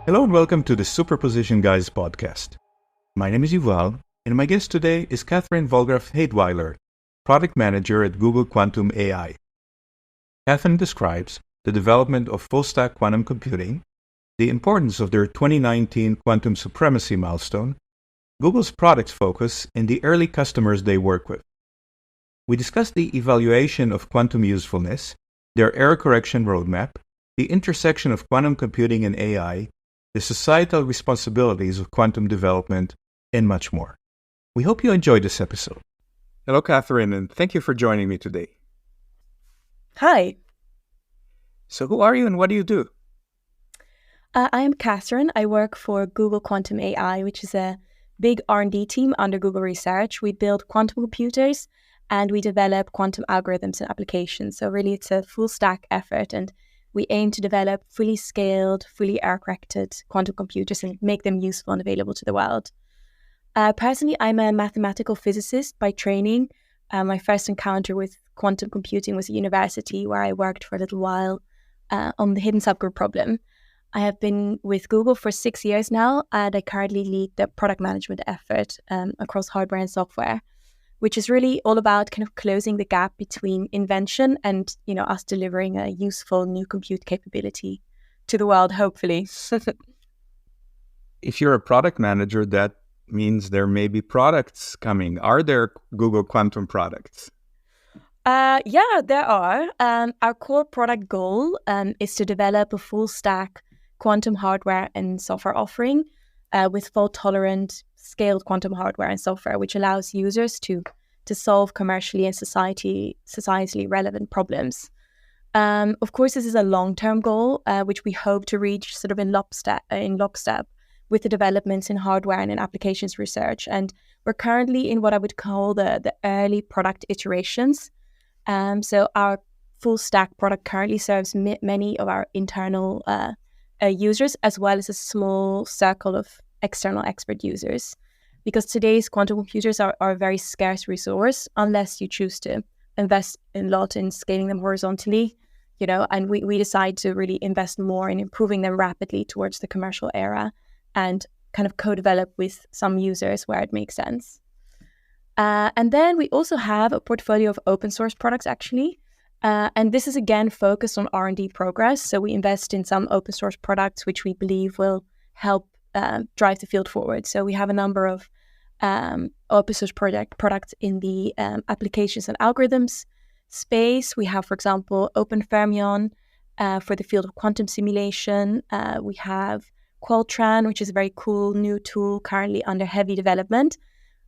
Hello and welcome to the Superposition Guys podcast. My name is Yuval, and my guest today is Vollgraff Heidweiller, product manager at Google Quantum AI. Catherine describes the development of full-stack quantum computing, the importance of their 2019 quantum supremacy milestone, Google's product focus, and the early customers they work with. We discussed the evaluation of quantum usefulness, their error correction roadmap, the intersection of quantum computing and AI, the societal responsibilities of quantum development, and much more. We hope you enjoyed this episode. Hello, Catherine, and thank you for joining me today. Hi. So who are you and what do you do? I am Catherine. I work for Google Quantum AI, which is a big R&D team under Google Research. We build quantum computers and we develop quantum algorithms and applications. So really it's a full stack effort, and we aim to develop fully scaled, fully error-corrected quantum computers and make them useful and available to the world. Personally, I'm a mathematical physicist by training. My first encounter with quantum computing was at university, where I worked for a little while on the hidden subgroup problem. I have been with Google for 6 years now, and I currently lead the product management effort across hardware and software, which is really all about kind of closing the gap between invention and, us delivering a useful new compute capability to the world, hopefully. If you're a product manager, that means there may be products coming. Are there Google Quantum products? Yeah, there are. Our core product goal is to develop a full stack quantum hardware and software offering with fault-tolerant scaled quantum hardware and software, which allows users to solve commercially and societally relevant problems. Of course, this is a long-term goal, which we hope to reach sort of in lockstep with the developments in hardware and in applications research. And we're currently in what I would call the early product iterations. So our full stack product currently serves many of our internal users, as well as a small circle of external expert users, because today's quantum computers are a very scarce resource unless you choose to invest a lot in scaling them horizontally, and we decide to really invest more in improving them rapidly towards the commercial era and kind of co-develop with some users where it makes sense. And then we also have a portfolio of open source products, actually. And this is, again, focused on R&D progress. So we invest in some open source products, which we believe will help drive the field forward. So we have a number of open source products in the applications and algorithms space. We have, for example, OpenFermion for the field of quantum simulation. We have Qualtran, which is a very cool new tool currently under heavy development,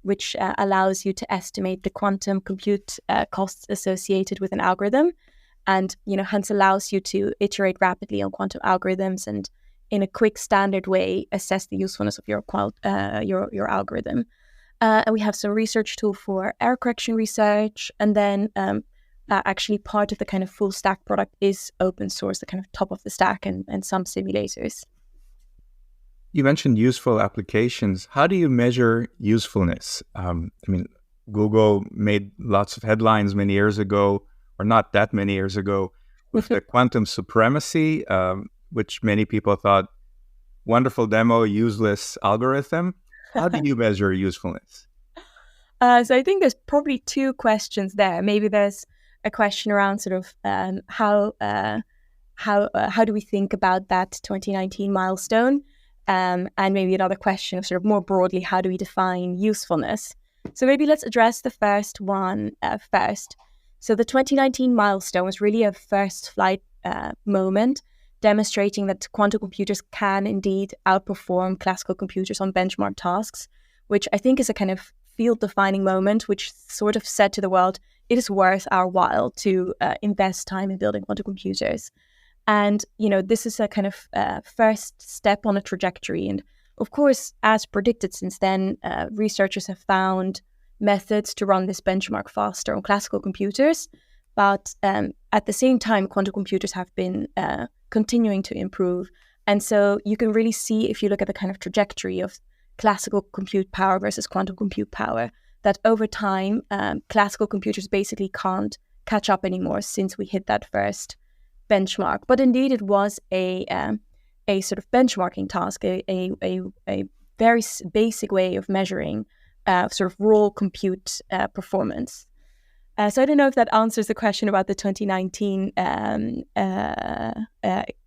which allows you to estimate the quantum compute costs associated with an algorithm, and hence allows you to iterate rapidly on quantum algorithms and in a quick, standard way assess the usefulness of your algorithm. And we have some research tool for error correction research, and then actually part of the kind of full stack product is open source, the kind of top of the stack, and some simulators. You mentioned useful applications. How do you measure usefulness? Google made lots of headlines many years ago, or not that many years ago, with the quantum supremacy, which many people thought, wonderful demo, useless algorithm. How do you measure usefulness? So I think there's probably two questions there. Maybe there's a question around sort of how do we think about that 2019 milestone? And maybe another question of sort of more broadly, how do we define usefulness? So maybe let's address the first one first. So the 2019 milestone was really a first flight moment, demonstrating that quantum computers can indeed outperform classical computers on benchmark tasks, which I think is a kind of field-defining moment, which sort of said to the world, it is worth our while to invest time in building quantum computers. And, this is a kind of first step on a trajectory. And of course, as predicted since then, researchers have found methods to run this benchmark faster on classical computers. But at the same time, quantum computers have been continuing to improve. And so you can really see, if you look at the kind of trajectory of classical compute power versus quantum compute power, that over time, classical computers basically can't catch up anymore since we hit that first benchmark. But indeed, it was a a sort of benchmarking task, a very basic way of measuring sort of raw compute performance. So I don't know if that answers the question about the 2019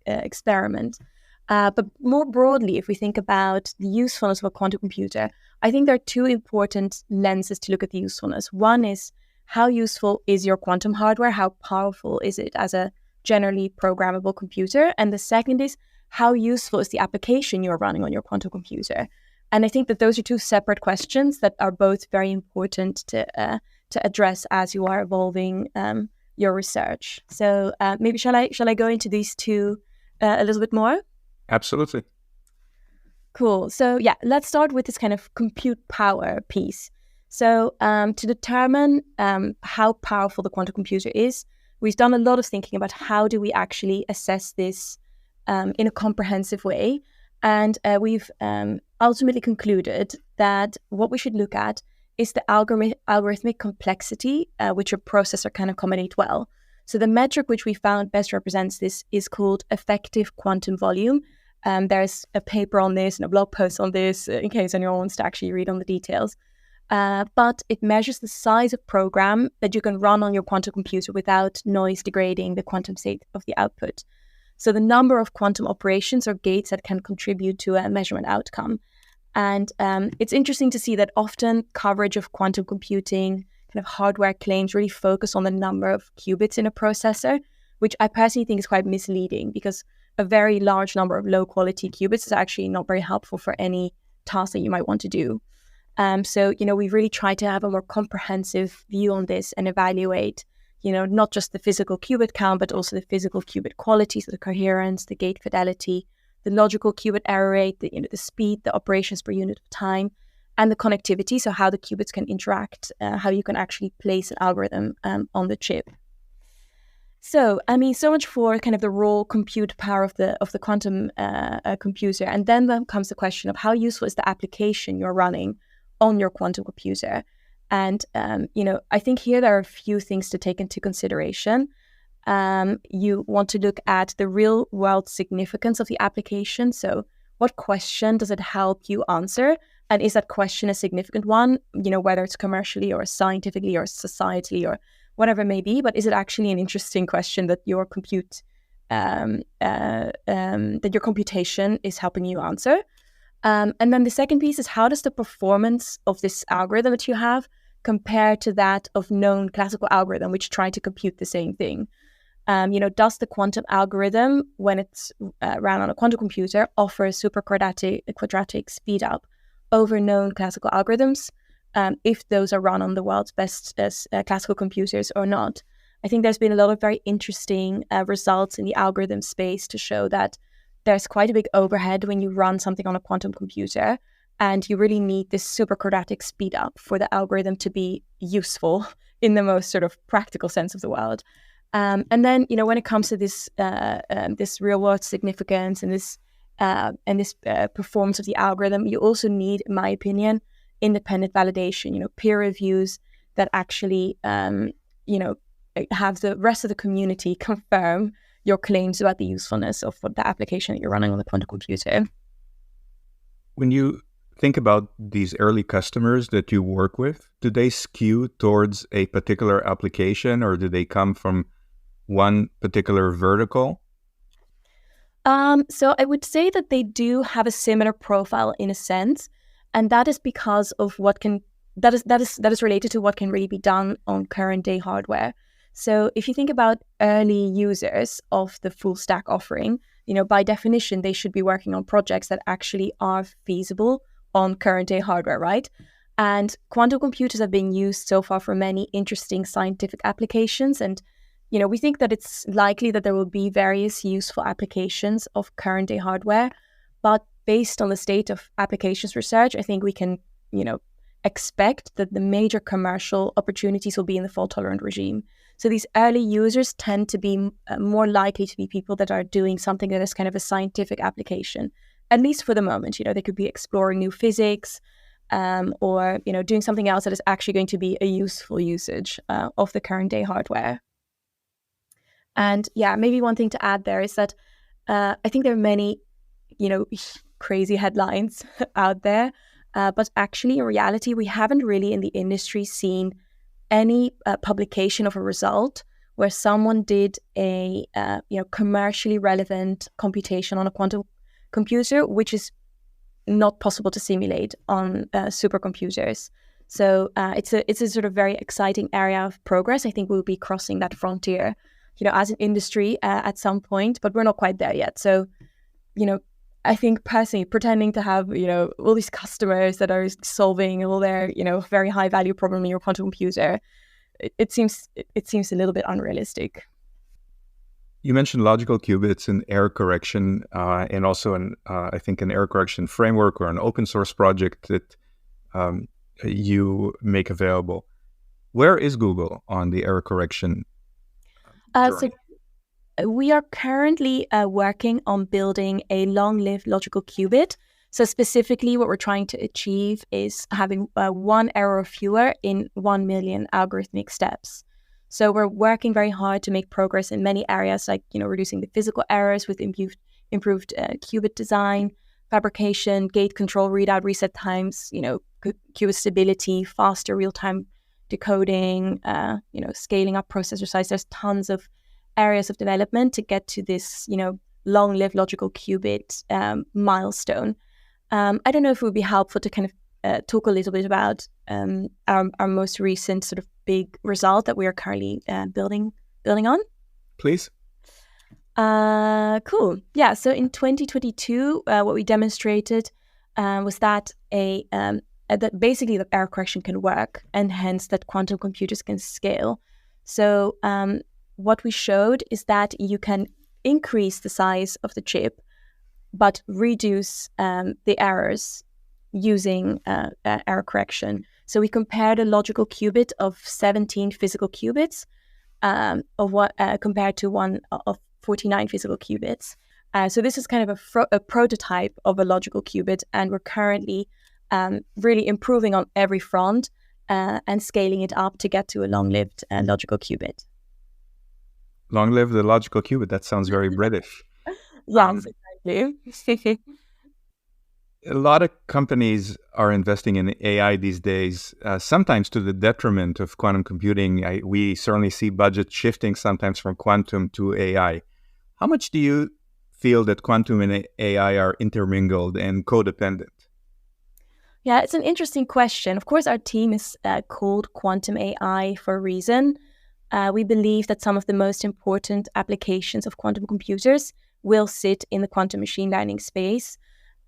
experiment. But more broadly, if we think about the usefulness of a quantum computer, I think there are two important lenses to look at the usefulness. One is, how useful is your quantum hardware? How powerful is it as a generally programmable computer? And the second is, how useful is the application you're running on your quantum computer? And I think that those are two separate questions that are both very important to address as you are evolving your research. So maybe shall I go into these two a little bit more? Absolutely. Cool. So yeah, let's start with this kind of compute power piece. So to determine how powerful the quantum computer is, we've done a lot of thinking about how do we actually assess this in a comprehensive way. And we've ultimately concluded that what we should look at is the algorithmic complexity which a processor can accommodate well. So the metric which we found best represents this is called effective quantum volume. There's a paper on this and a blog post on this in case anyone wants to actually read on the details. But it measures the size of program that you can run on your quantum computer without noise degrading the quantum state of the output. So the number of quantum operations or gates that can contribute to a measurement outcome. And it's interesting to see that often coverage of quantum computing kind of hardware claims really focus on the number of qubits in a processor, which I personally think is quite misleading because a very large number of low quality qubits is actually not very helpful for any task that you might want to do. So, we've really tried to have a more comprehensive view on this and evaluate, not just the physical qubit count, but also the physical qubit quality, so the coherence, the gate fidelity, the logical qubit error rate, the speed, the operations per unit of time, and the connectivity, so how the qubits can interact, how you can actually place an algorithm on the chip. So, so much for kind of the raw compute power of the quantum computer. And then comes the question of how useful is the application you're running on your quantum computer. And, I think here there are a few things to take into consideration. You want to look at the real world significance of the application. So what question does it help you answer? And is that question a significant one, whether it's commercially or scientifically or societally or whatever it may be, but is it actually an interesting question that your that your computation is helping you answer? And then the second piece is, how does the performance of this algorithm that you have compare to that of known classical algorithm which try to compute the same thing? Does the quantum algorithm, when it's ran on a quantum computer, offer a super quadratic speed up over known classical algorithms, if those are run on the world's best classical computers or not? I think there's been a lot of very interesting results in the algorithm space to show that there's quite a big overhead when you run something on a quantum computer, and you really need this super quadratic speed up for the algorithm to be useful in the most sort of practical sense of the word. And then, when it comes to this this real world significance and this performance of the algorithm, you also need, in my opinion, independent validation. Peer reviews that actually have the rest of the community confirm your claims about the usefulness of the application that you're running on the quantum computer. When you think about these early customers that you work with, do they skew towards a particular application, or do they come from one particular vertical? So I would say that they do have a similar profile in a sense, and that is because of that is related to what can really be done on current day hardware. So if you think about early users of the full stack offering, by definition, they should be working on projects that actually are feasible on current day hardware, right? And quantum computers have been used so far for many interesting scientific applications. And, we think that it's likely that there will be various useful applications of current day hardware. But based on the state of applications research, I think we can, expect that the major commercial opportunities will be in the fault-tolerant regime. So these early users tend to be more likely to be people that are doing something that is kind of a scientific application, at least for the moment. They could be exploring new physics or, doing something else that is actually going to be a useful usage of the current day hardware. And yeah, maybe one thing to add there is that I think there are many crazy headlines out there. But actually, in reality, we haven't really in the industry seen any publication of a result where someone did a commercially relevant computation on a quantum computer, which is not possible to simulate on supercomputers. So it's a sort of very exciting area of progress. I think we'll be crossing that frontier, as an industry at some point, but we're not quite there yet. So, I think personally, pretending to have, all these customers that are solving all their, very high value problem in your quantum computer, it seems a little bit unrealistic. You mentioned logical qubits and error correction, and also I think an error correction framework or an open source project that you make available. Where is Google on the error correction journey? So we are currently working on building a long-lived logical qubit. So specifically, what we're trying to achieve is having one error fewer in 1 million algorithmic steps. So we're working very hard to make progress in many areas, like reducing the physical errors with improved qubit design, fabrication, gate control, readout, reset times, qubit stability, faster real-time decoding, scaling up processor size. There's tons of areas of development to get to this, long-lived logical qubit milestone. I don't know if it would be helpful to kind of talk a little bit about our most recent sort of big result that we are currently building on. Please. Cool. Yeah. So in 2022, what we demonstrated was that that basically the error correction can work, and hence that quantum computers can scale. So what we showed is that you can increase the size of the chip, but reduce the errors using error correction. So we compared a logical qubit of 17 physical qubits compared to one of 49 physical qubits. So this is kind of a prototype of a logical qubit, and we're currently really improving on every front and scaling it up to get to a long-lived logical qubit. Long-lived the logical qubit. That sounds very British. Yes, exactly. A lot of companies are investing in AI these days, sometimes to the detriment of quantum computing. We certainly see budget shifting sometimes from quantum to AI. How much do you feel that quantum and AI are intermingled and codependent? Yeah, it's an interesting question. Of course, our team is called Quantum AI for a reason. We believe that some of the most important applications of quantum computers will sit in the quantum machine learning space.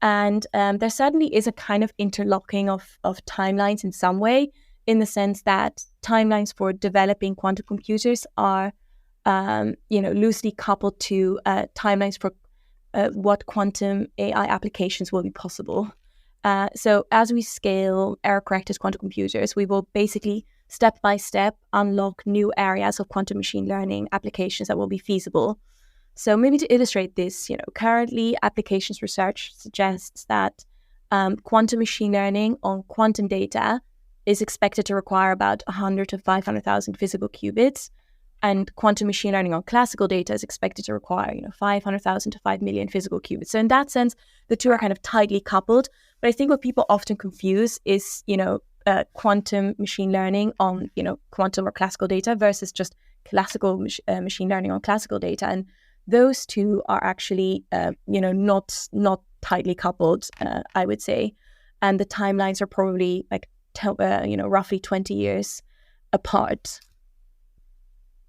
And there certainly is a kind of interlocking of timelines in some way, in the sense that timelines for developing quantum computers are, loosely coupled to timelines for what quantum AI applications will be possible. So as we scale error-corrected quantum computers, we will basically step by step unlock new areas of quantum machine learning applications that will be feasible. So maybe to illustrate this, currently applications research suggests that quantum machine learning on quantum data is expected to require about 100 to 500,000 physical qubits, and quantum machine learning on classical data is expected to require 500,000 to 5 million physical qubits. So in that sense, the two are kind of tightly coupled. But I think what people often confuse is quantum machine learning on quantum or classical data versus just classical machine learning on classical data. And those two are actually, not tightly coupled, I would say. And the timelines are probably roughly 20 years apart.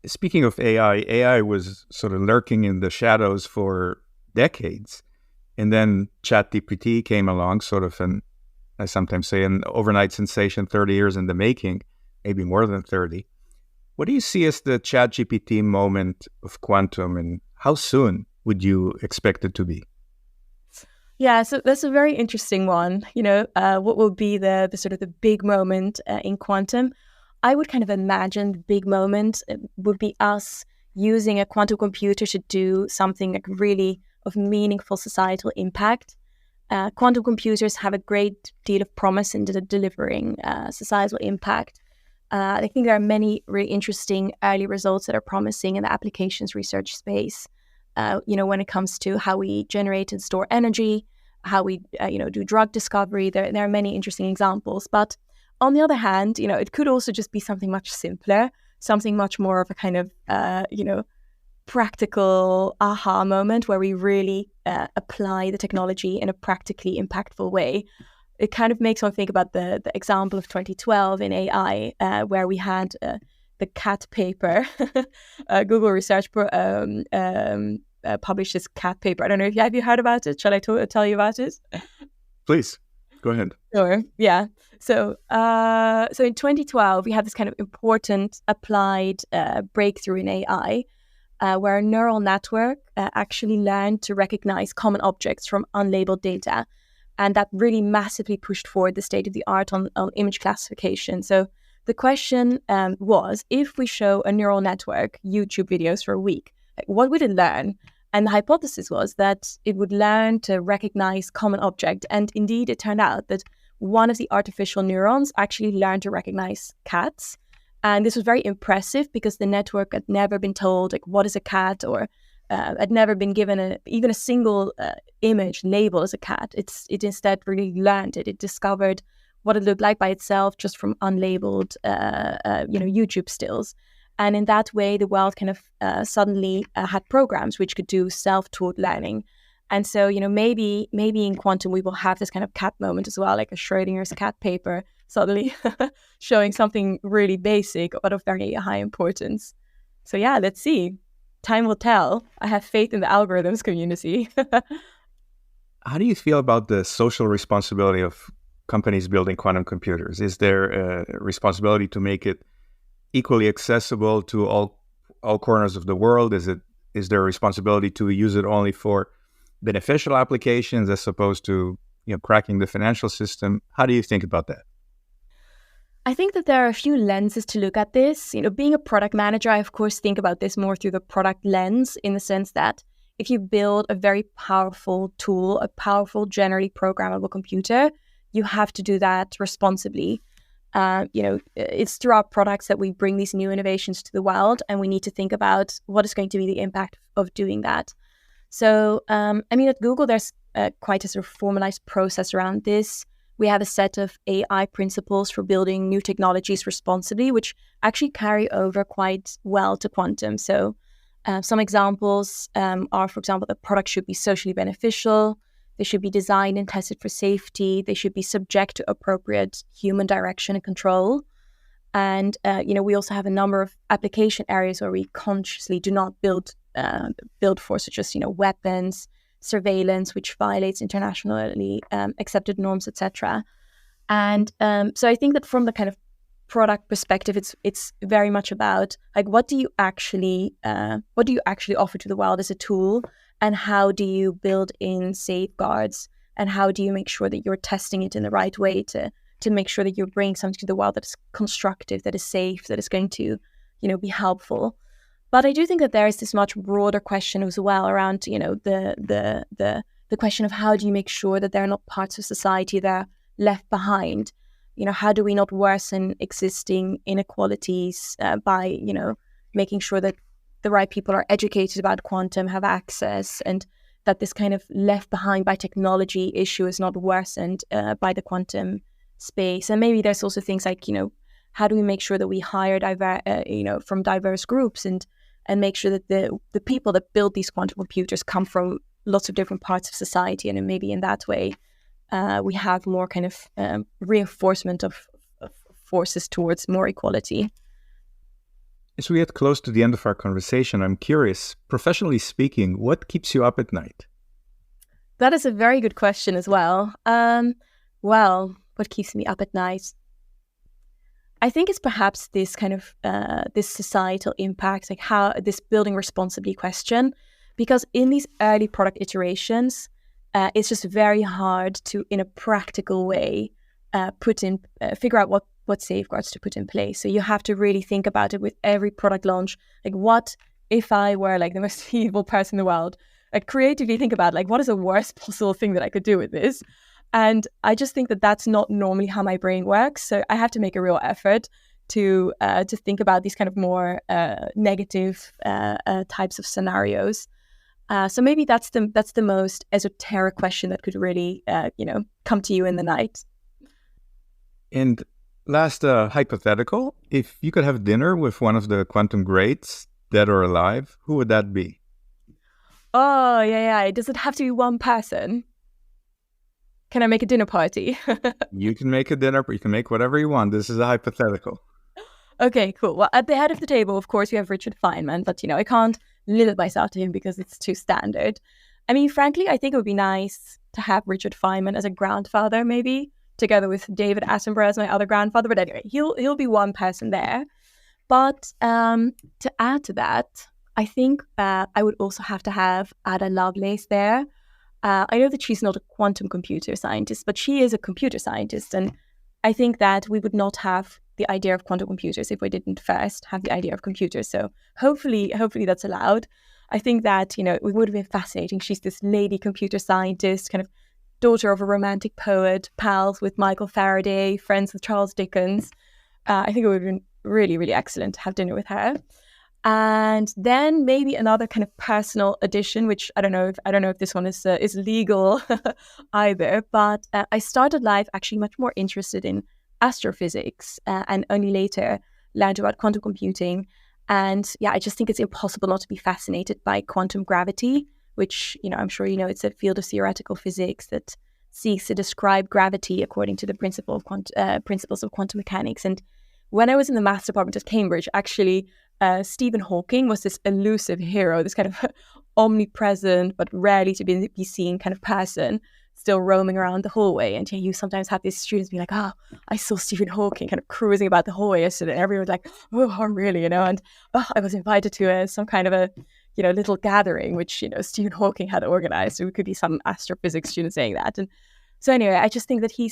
Speaking of AI was sort of lurking in the shadows for decades. And then ChatGPT came along, sort of I sometimes say, an overnight sensation, 30 years in the making, maybe more than 30. What do you see as the ChatGPT moment of quantum, and how soon would you expect it to be? Yeah, so that's a very interesting one. What will be the sort of the big moment in quantum? I would kind of imagine the big moment would be us using a quantum computer to do something like really of meaningful societal impact. Quantum computers have a great deal of promise in delivering societal impact. I think there are many really interesting early results that are promising in the applications research space. when it comes to how we generate and store energy, how we, do drug discovery. There are many interesting examples. But on the other hand, it could also just be something much simpler, something much more of a kind of, practical aha moment where we really apply the technology in a practically impactful way. It kind of makes one think about the example of 2012 in AI, where we had the cat paper. Google Research published this cat paper. I don't know if have you heard about it? Shall I tell you about it? Please, go ahead. Sure. Yeah. So in 2012, we had this kind of important applied breakthrough in AI, where a neural network actually learned to recognize common objects from unlabeled data. And that really massively pushed forward the state of the art on image classification. So the question was, if we show a neural network YouTube videos for a week, what would it learn? And the hypothesis was that it would learn to recognize common objects. And indeed, it turned out that one of the artificial neurons actually learned to recognize cats. And this was very impressive because the network had never been told, what is a cat, or had never been given even a single image label as a cat. It instead really learned it. It discovered what it looked like by itself just from unlabeled, YouTube stills. And in that way, the world kind of suddenly had programs which could do self-taught learning. And so, maybe in quantum, we will have this kind of cat moment as well, like a Schrodinger's cat paper suddenly showing something really basic but of very high importance. So yeah, let's see. Time will tell. I have faith in the algorithms community. How do you feel about the social responsibility of companies building quantum computers? Is there a responsibility to make it equally accessible to all corners of the world? Is there a responsibility to use it only for beneficial applications as opposed to cracking the financial system? How do you think about that? I think that there are a few lenses to look at this. Being a product manager, I of course think about this more through the product lens, in the sense that if you build a very powerful tool, a powerful, generally programmable computer, you have to do that responsibly. It's through our products that we bring these new innovations to the world, and we need to think about what is going to be the impact of doing that. So, at Google, there's quite a sort of formalized process around this. We have a set of AI principles for building new technologies responsibly, which actually carry over quite well to quantum. So some examples are, for example, the product should be socially beneficial. They should be designed and tested for safety. They should be subject to appropriate human direction and control. And, we also have a number of application areas where we consciously do not build for, such as, weapons, surveillance, which violates internationally accepted norms, etc. And so I think that from the kind of product perspective, it's very much about what do you actually offer to the world as a tool, and how do you build in safeguards, and how do you make sure that you're testing it in the right way to make sure that you're bringing something to the world that is constructive, that is safe, that is going to be helpful. But I do think that there is this much broader question as well around, the question of how do you make sure that there are not parts of society that are left behind? How do we not worsen existing inequalities by, making sure that the right people are educated about quantum, have access, and that this kind of left behind by technology issue is not worsened by the quantum space. And maybe there's also things like, how do we make sure that we hire from diverse groups and make sure that the people that build these quantum computers come from lots of different parts of society, and maybe in that way we have more kind of reinforcement of forces towards more equality. As we get close to the end of our conversation, I'm curious, professionally speaking, what keeps you up at night? That is a very good question as well. What keeps me up at night? I think it's perhaps this kind of this societal impact, like how this building responsibly question, because in these early product iterations, it's just very hard to, in a practical way, figure out what safeguards to put in place. So you have to really think about it with every product launch. Like, what if I were the most evil person in the world? Creatively think about what is the worst possible thing that I could do with this? And I just think that that's not normally how my brain works. So I have to make a real effort to think about these kind of more negative types of scenarios. So maybe that's the most esoteric question that could really come to you in the night. And last hypothetical, if you could have dinner with one of the quantum greats, dead or alive, who would that be? Oh, yeah. Does it have to be one person? Can I make a dinner party? You can make a dinner, but you can make whatever you want. This is a hypothetical. Okay, cool. Well, at the head of the table, of course, we have Richard Feynman, but, I can't limit myself to him because it's too standard. I mean, frankly, I think it would be nice to have Richard Feynman as a grandfather, maybe, together with David Attenborough as my other grandfather. But anyway, he'll be one person there. But to add to that, I think I would also have to have Ada Lovelace there. I know that she's not a quantum computer scientist, but she is a computer scientist. And I think that we would not have the idea of quantum computers if we didn't first have the idea of computers. So hopefully that's allowed. I think that, it would have been fascinating. She's this lady computer scientist, kind of daughter of a romantic poet, pals with Michael Faraday, friends with Charles Dickens. I think it would have been really, really excellent to have dinner with her. And then maybe another kind of personal addition, which I don't know if this one is legal either. But I started life actually much more interested in astrophysics, and only later learned about quantum computing. And I just think it's impossible not to be fascinated by quantum gravity, which I'm sure it's a field of theoretical physics that seeks to describe gravity according to the principles of quantum mechanics. And when I was in the maths department at Cambridge, actually, Stephen Hawking was this elusive hero, this kind of omnipresent but rarely to be seen kind of person, still roaming around the hallway. And you sometimes have these students be like, I saw Stephen Hawking kind of cruising about the hallway yesterday. And everyone's like, oh, really, And I was invited to some kind of a, little gathering, which, Stephen Hawking had organized. So it could be some astrophysics student saying that. And so anyway, I just think that he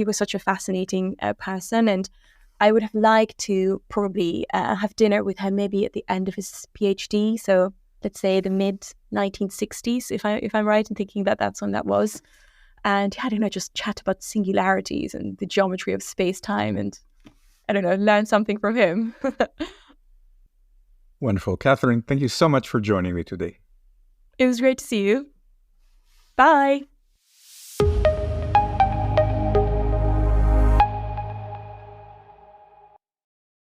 was such a fascinating person. And I would have liked to probably have dinner with him maybe at the end of his PhD. So let's say the mid 1960s, if I'm right in thinking that that's when that was. And I don't know, just chat about singularities and the geometry of space-time, and I don't know, learn something from him. Wonderful. Catherine, thank you so much for joining me today. It was great to see you. Bye.